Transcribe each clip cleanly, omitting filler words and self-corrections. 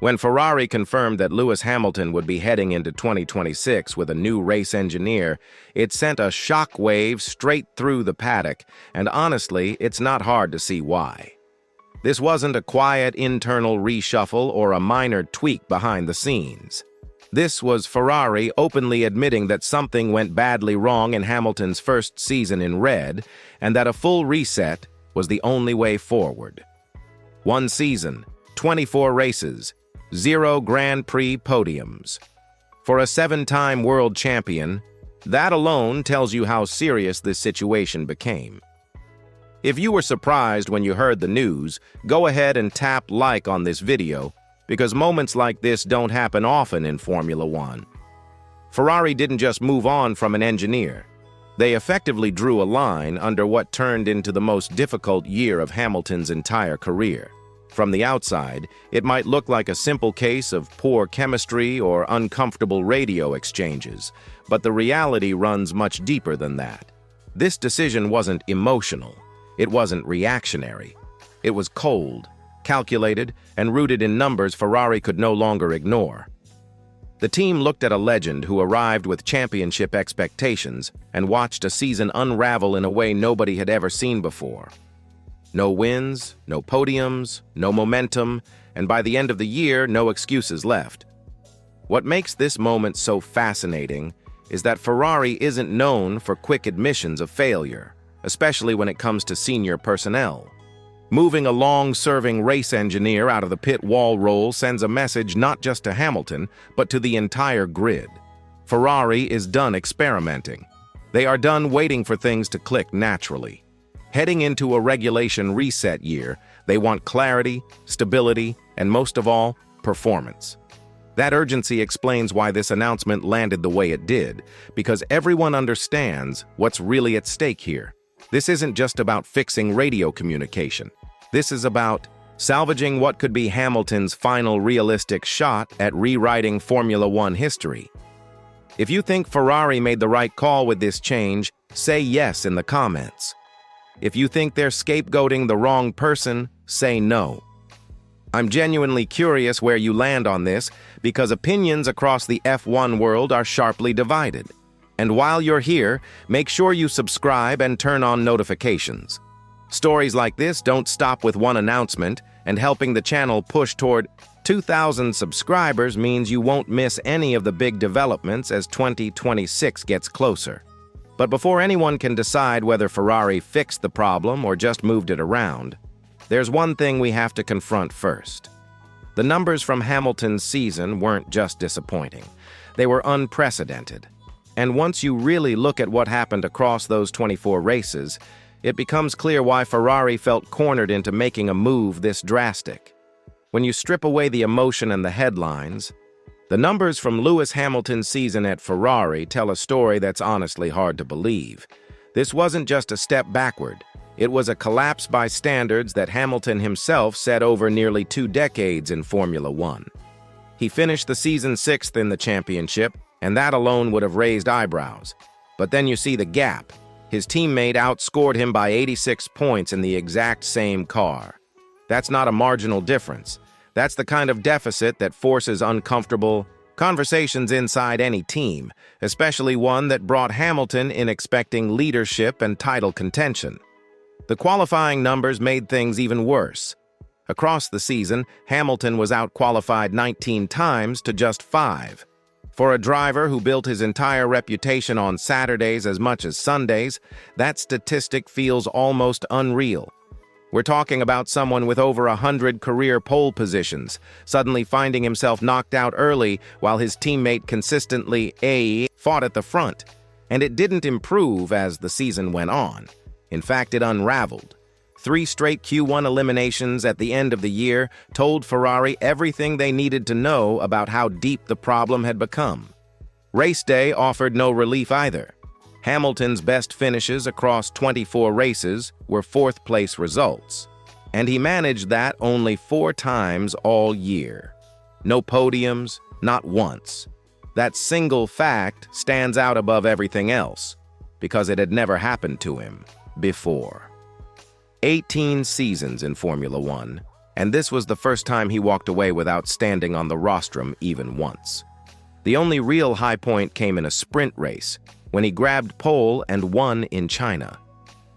When Ferrari confirmed that Lewis Hamilton would be heading into 2026 with a new race engineer, it sent a shockwave straight through the paddock, and honestly, it's not hard to see why. This wasn't a quiet internal reshuffle or a minor tweak behind the scenes. This was Ferrari openly admitting that something went badly wrong in Hamilton's first season in red, and that a full reset was the only way forward. One season, 24 races, 0 Grand Prix podiums. For a 7-time world champion, that alone tells you how serious this situation became. If you were surprised when you heard the news, go ahead and tap like on this video, because moments like this don't happen often in Formula One. Ferrari didn't just move on from an engineer. They effectively drew a line under what turned into the most difficult year of Hamilton's entire career. From the outside, it might look like a simple case of poor chemistry or uncomfortable radio exchanges, but the reality runs much deeper than that. This decision wasn't emotional. It wasn't reactionary. It was cold, calculated, and rooted in numbers Ferrari could no longer ignore. The team looked at a legend who arrived with championship expectations and watched a season unravel in a way nobody had ever seen before. No wins, no podiums, no momentum, and by the end of the year, no excuses left. What makes this moment so fascinating is that Ferrari isn't known for quick admissions of failure, especially when it comes to senior personnel. Moving a long-serving race engineer out of the pit wall role sends a message not just to Hamilton, but to the entire grid. Ferrari is done experimenting. They are done waiting for things to click naturally. Heading into a regulation reset year, they want clarity, stability, and most of all, performance. That urgency explains why this announcement landed the way it did, because everyone understands what's really at stake here. This isn't just about fixing radio communication. This is about salvaging what could be Hamilton's final realistic shot at rewriting Formula One history. If you think Ferrari made the right call with this change, say yes in the comments. If you think they're scapegoating the wrong person, say no. I'm genuinely curious where you land on this, because opinions across the F1 world are sharply divided. And while you're here, make sure you subscribe and turn on notifications. Stories like this don't stop with one announcement, and helping the channel push toward 2,000 subscribers means you won't miss any of the big developments as 2026 gets closer. But before anyone can decide whether Ferrari fixed the problem or just moved it around, there's one thing we have to confront first. The numbers from Hamilton's season weren't just disappointing. They were unprecedented. And once you really look at what happened across those 24 races, it becomes clear why Ferrari felt cornered into making a move this drastic. When you strip away the emotion and the headlines, the numbers from Lewis Hamilton's season at Ferrari tell a story that's honestly hard to believe. This wasn't just a step backward. It was a collapse by standards that Hamilton himself set over nearly 2 decades in Formula One. He finished the season 6th in the championship, and that alone would have raised eyebrows. But then you see the gap. His teammate outscored him by 86 points in the exact same car. That's not a marginal difference. That's the kind of deficit that forces uncomfortable conversations inside any team, especially one that brought Hamilton in expecting leadership and title contention. The qualifying numbers made things even worse. Across the season, Hamilton was out-qualified 19 times to just 5. For a driver who built his entire reputation on Saturdays as much as Sundays, that statistic feels almost unreal. We're talking about someone with over 100 career pole positions, suddenly finding himself knocked out early while his teammate consistently fought at the front. And it didn't improve as the season went on. In fact, it unraveled. 3 straight Q1 eliminations at the end of the year told Ferrari everything they needed to know about how deep the problem had become. Race day offered no relief either. Hamilton's best finishes across 24 races were 4th-place results, and he managed that only 4 times all year. No podiums, not once. That single fact stands out above everything else, because it had never happened to him before. 18 seasons in Formula One, and this was the first time he walked away without standing on the rostrum even once. The only real high point came in a sprint race, when he grabbed pole and won in China.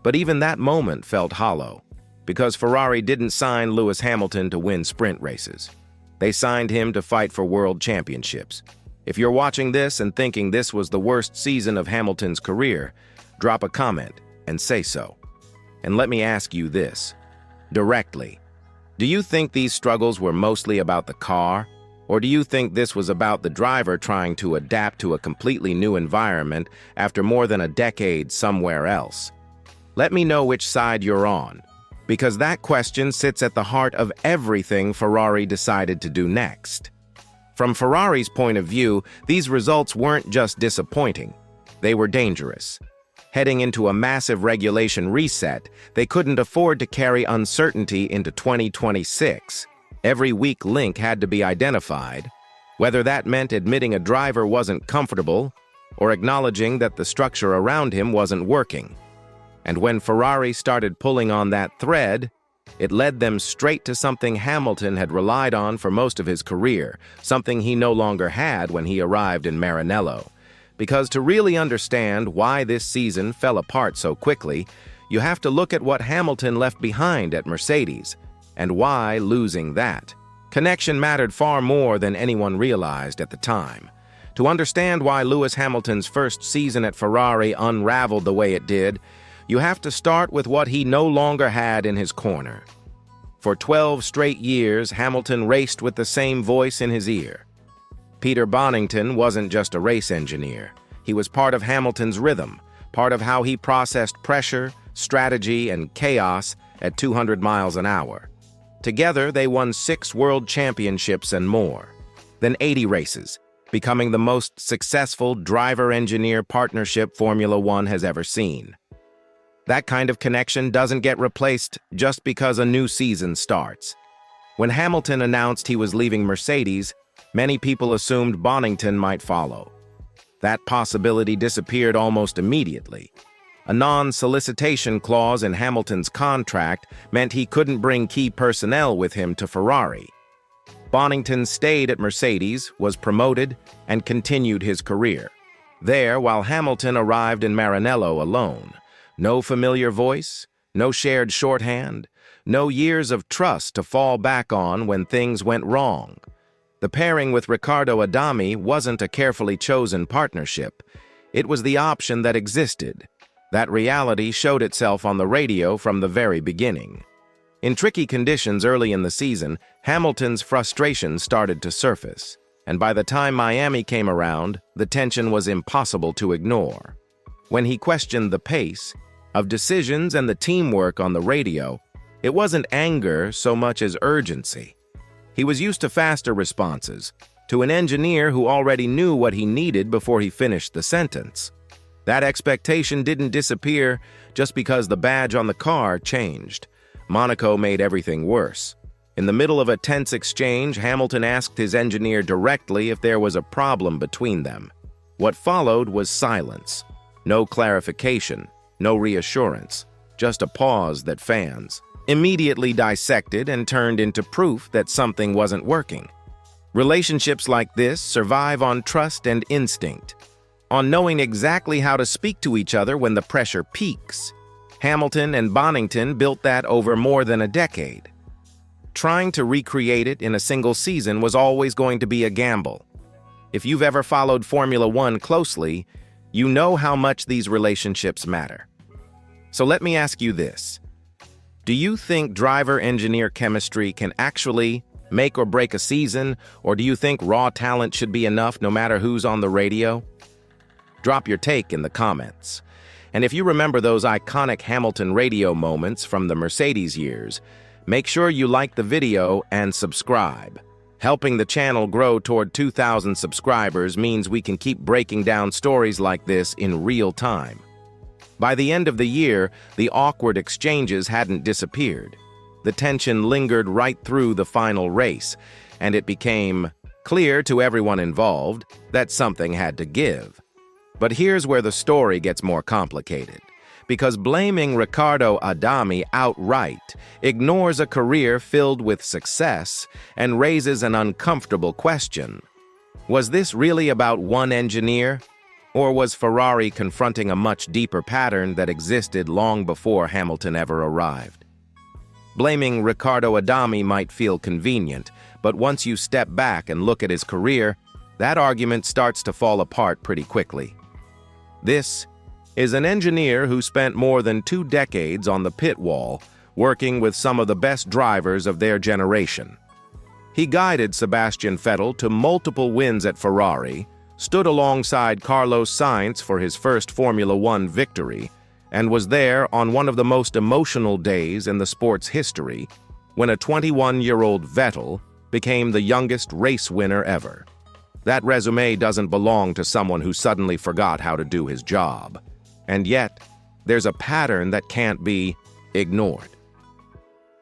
But even that moment felt hollow, because Ferrari didn't sign Lewis Hamilton to win sprint races. They signed him to fight for world championships. If you're watching this and thinking this was the worst season of Hamilton's career, drop a comment and say so. And let me ask you this, directly. Do you think these struggles were mostly about the car, or do you think this was about the driver trying to adapt to a completely new environment after more than a decade somewhere else? Let me know which side you're on, because that question sits at the heart of everything Ferrari decided to do next. From Ferrari's point of view, these results weren't just disappointing, they were dangerous. Heading into a massive regulation reset, they couldn't afford to carry uncertainty into 2026. Every weak link had to be identified, whether that meant admitting a driver wasn't comfortable or acknowledging that the structure around him wasn't working. And when Ferrari started pulling on that thread, it led them straight to something Hamilton had relied on for most of his career, something he no longer had when he arrived in Maranello. Because to really understand why this season fell apart so quickly, you have to look at what Hamilton left behind at Mercedes, and why losing that. Connection mattered far more than anyone realized at the time. To understand why Lewis Hamilton's first season at Ferrari unraveled the way it did, you have to start with what he no longer had in his corner. For 12 straight years, Hamilton raced with the same voice in his ear. Peter Bonington wasn't just a race engineer. He was part of Hamilton's rhythm, part of how he processed pressure, strategy, and chaos at 200 miles an hour. Together, they won 6 world championships and more, then 80 races, becoming the most successful driver-engineer partnership Formula One has ever seen. That kind of connection doesn't get replaced just because a new season starts. When Hamilton announced he was leaving Mercedes, many people assumed Bonington might follow. That possibility disappeared almost immediately. A non-solicitation clause in Hamilton's contract meant he couldn't bring key personnel with him to Ferrari. Bonington stayed at Mercedes, was promoted, and continued his career. There, while Hamilton arrived in Maranello alone. No familiar voice, no shared shorthand, no years of trust to fall back on when things went wrong. The pairing with Riccardo Adami wasn't a carefully chosen partnership. It was the option that existed. That reality showed itself on the radio from the very beginning. In tricky conditions early in the season, Hamilton's frustration started to surface, and by the time Miami came around, the tension was impossible to ignore. When he questioned the pace of decisions and the teamwork on the radio, it wasn't anger so much as urgency. He was used to faster responses, to an engineer who already knew what he needed before he finished the sentence. That expectation didn't disappear just because the badge on the car changed. Monaco made everything worse. In the middle of a tense exchange, Hamilton asked his engineer directly if there was a problem between them. What followed was silence. No clarification, no reassurance, just a pause that fans immediately dissected and turned into proof that something wasn't working. Relationships like this survive on trust and instinct, on knowing exactly how to speak to each other when the pressure peaks. Hamilton and Bonington built that over more than a decade. Trying to recreate it in a single season was always going to be a gamble. If you've ever followed Formula One closely, you know how much these relationships matter. So let me ask you this. Do you think driver-engineer chemistry can actually make or break a season, or do you think raw talent should be enough no matter who's on the radio? Drop your take in the comments. And if you remember those iconic Hamilton radio moments from the Mercedes years, make sure you like the video and subscribe. Helping the channel grow toward 2,000 subscribers means we can keep breaking down stories like this in real time. By the end of the year, the awkward exchanges hadn't disappeared. The tension lingered right through the final race, and it became clear to everyone involved that something had to give. But here's where the story gets more complicated, because blaming Riccardo Adami outright ignores a career filled with success and raises an uncomfortable question. Was this really about one engineer? Or was Ferrari confronting a much deeper pattern that existed long before Hamilton ever arrived? Blaming Riccardo Adami might feel convenient, but once you step back and look at his career, that argument starts to fall apart pretty quickly. This is an engineer who spent more than 2 decades on the pit wall, working with some of the best drivers of their generation. He guided Sebastian Vettel to multiple wins at Ferrari, stood alongside Carlos Sainz for his first Formula One victory, and was there on one of the most emotional days in the sport's history when a 21-year-old Vettel became the youngest race winner ever. That resume doesn't belong to someone who suddenly forgot how to do his job. And yet, there's a pattern that can't be ignored.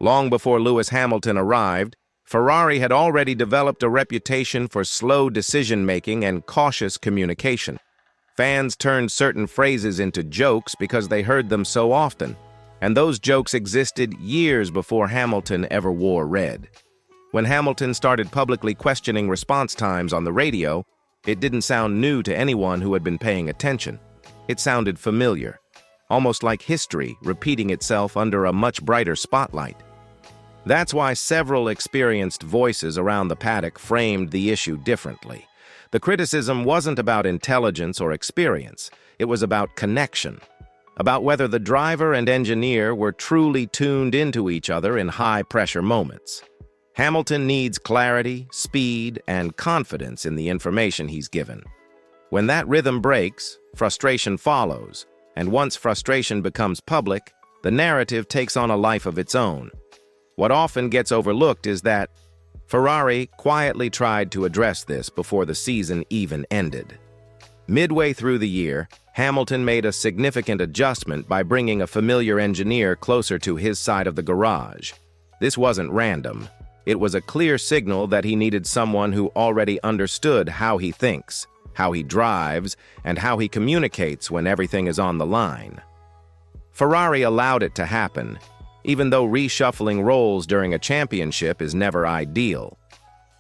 Long before Lewis Hamilton arrived, Ferrari had already developed a reputation for slow decision-making and cautious communication. Fans turned certain phrases into jokes because they heard them so often, and those jokes existed years before Hamilton ever wore red. When Hamilton started publicly questioning response times on the radio, it didn't sound new to anyone who had been paying attention. It sounded familiar, almost like history repeating itself under a much brighter spotlight. That's why several experienced voices around the paddock framed the issue differently. The criticism wasn't about intelligence or experience, it was about connection, about whether the driver and engineer were truly tuned into each other in high-pressure moments. Hamilton needs clarity, speed, and confidence in the information he's given. When that rhythm breaks, frustration follows, and once frustration becomes public, the narrative takes on a life of its own. What often gets overlooked is that Ferrari quietly tried to address this before the season even ended. Midway through the year, Hamilton made a significant adjustment by bringing a familiar engineer closer to his side of the garage. This wasn't random. It was a clear signal that he needed someone who already understood how he thinks, how he drives, and how he communicates when everything is on the line. Ferrari allowed it to happen, even though reshuffling roles during a championship is never ideal.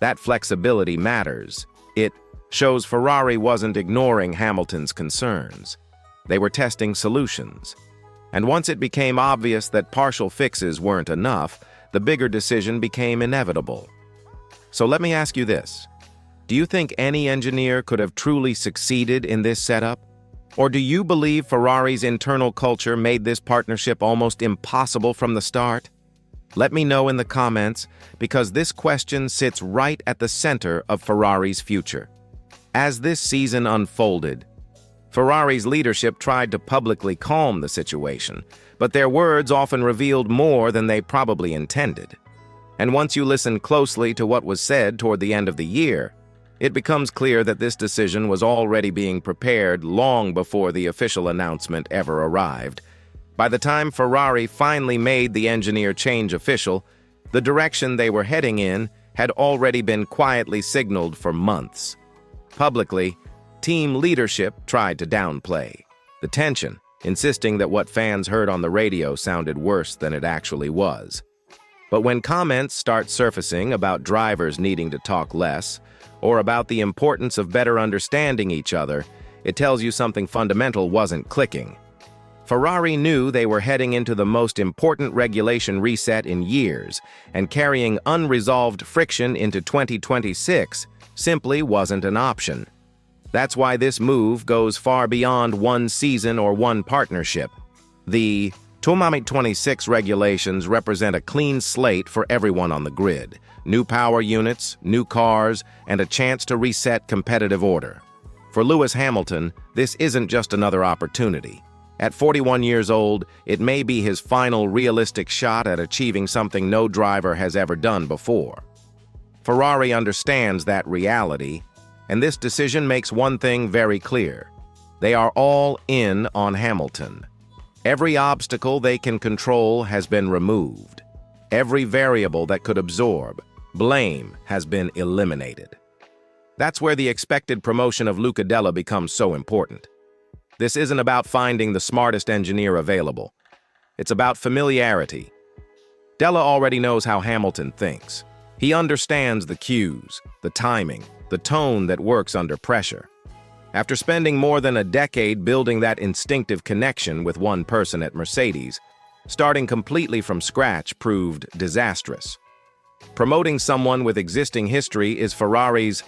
That flexibility matters. It shows Ferrari wasn't ignoring Hamilton's concerns. They were testing solutions. And once it became obvious that partial fixes weren't enough, the bigger decision became inevitable. So let me ask you this. Do you think any engineer could have truly succeeded in this setup? Or do you believe Ferrari's internal culture made this partnership almost impossible from the start? Let me know in the comments, because this question sits right at the center of Ferrari's future. As this season unfolded, Ferrari's leadership tried to publicly calm the situation, but their words often revealed more than they probably intended. And once you listen closely to what was said toward the end of the year, it becomes clear that this decision was already being prepared long before the official announcement ever arrived. By the time Ferrari finally made the engineer change official, the direction they were heading in had already been quietly signaled for months. Publicly, team leadership tried to downplay the tension, insisting that what fans heard on the radio sounded worse than it actually was. But when comments start surfacing about drivers needing to talk less, or about the importance of better understanding each other, it tells you something fundamental wasn't clicking. Ferrari knew they were heading into the most important regulation reset in years, and carrying unresolved friction into 2026 simply wasn't an option. That's why this move goes far beyond one season or one partnership. The 2026 regulations represent a clean slate for everyone on the grid. New power units, new cars, and a chance to reset competitive order. For Lewis Hamilton, this isn't just another opportunity. At 41 years old, it may be his final realistic shot at achieving something no driver has ever done before. Ferrari understands that reality, and this decision makes one thing very clear. They are all in on Hamilton. Every obstacle they can control has been removed. Every variable that could absorb blame has been eliminated. That's where the expected promotion of Luca Della becomes so important. This isn't about finding the smartest engineer available. It's about familiarity. Della already knows how Hamilton thinks. He understands the cues, the timing, the tone that works under pressure. After spending more than a decade building that instinctive connection with one person at Mercedes, starting completely from scratch proved disastrous. Promoting someone with existing history is Ferrari's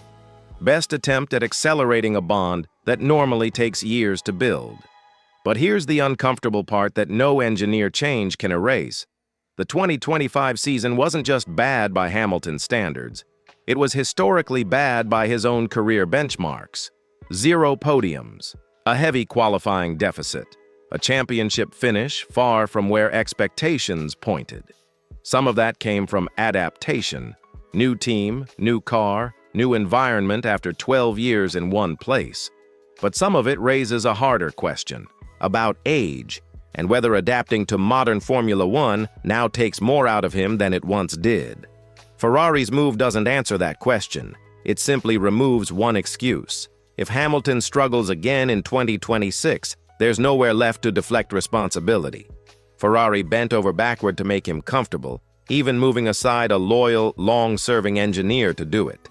best attempt at accelerating a bond that normally takes years to build. But here's the uncomfortable part that no engineer change can erase. The 2025 season wasn't just bad by Hamilton's standards. It was historically bad by his own career benchmarks. 0 podiums, a heavy qualifying deficit, a championship finish far from where expectations pointed. Some of that came from adaptation, new team, new car, new environment after 12 years in one place. But some of it raises a harder question, about age, and whether adapting to modern Formula One now takes more out of him than it once did. Ferrari's move doesn't answer that question. It simply removes one excuse. If Hamilton struggles again in 2026, there's nowhere left to deflect responsibility. Ferrari bent over backward to make him comfortable, even moving aside a loyal, long-serving engineer to do it.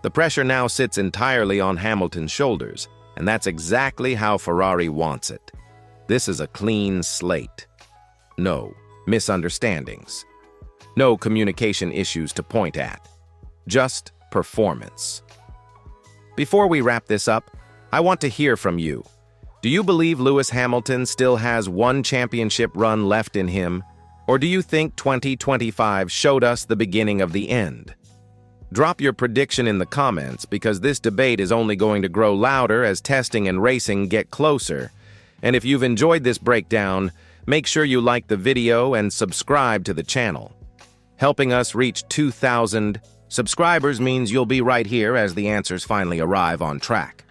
The pressure now sits entirely on Hamilton's shoulders, and that's exactly how Ferrari wants it. This is a clean slate. No misunderstandings. No communication issues to point at. Just performance. Before we wrap this up, I want to hear from you. Do you believe Lewis Hamilton still has one championship run left in him? Or do you think 2025 showed us the beginning of the end? Drop your prediction in the comments because this debate is only going to grow louder as testing and racing get closer. And if you've enjoyed this breakdown, make sure you like the video and subscribe to the channel. Helping us reach 2,000 subscribers means you'll be right here as the answers finally arrive on track.